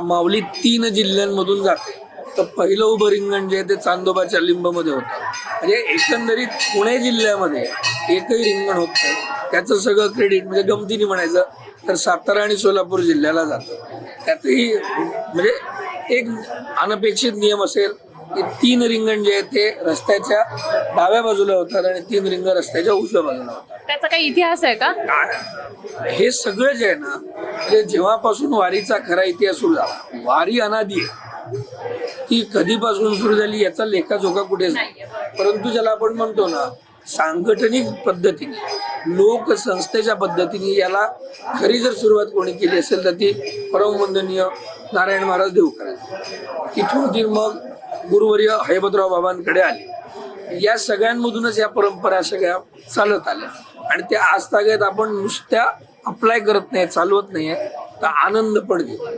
माऊली 3 जिल्ह्यांमधून जाते. तर पहिलं उभं रिंगण जे आहे ते चांदोबाच्या लिंबमध्ये होतं. म्हणजे एकंदरीत पुणे जिल्ह्यामध्ये एकही रिंगण होत नाही. त्याचं सगळं क्रेडिट म्हणजे गमतीने म्हणायचं तर सातारा आणि सोलापूर जिल्ह्याला जातं. त्यातही म्हणजे एक अनपेक्षित नियम असेल की 3 रिंगण जे आहे ते रस्त्याच्या डाव्या बाजूला होतात आणि 3 रिंगण रस्त्याच्या उजव्या बाजूला होतात. त्याचा काही इतिहास आहे का? हे सगळं जे आहे ना म्हणजे जेव्हापासून वारीचा खरा इतिहास सुरू झाला, वारी अनादी आहे. ती कधीपासून सुरू झाली याचा लेखाजोखा कुठेच नाही. परंतु ज्याला आपण म्हणतो ना सांगठनिक पद्धतीने लोकसंस्थेच्या पद्धतीने याला खरी जर सुरुवात कोणी केली असेल तर ती परमवंदनीय नारायण महाराज देवकर. तिथून ती मग गुरुवर्य हैबतराव बाबांकडे आली. या सगळ्यांमधूनच या परंपरा सगळ्या चालत आल्या आणि त्या आज तागत आपण नुसत्या अप्लाय करत नाही, चालवत नाहीये, तर आनंद पण घेतो.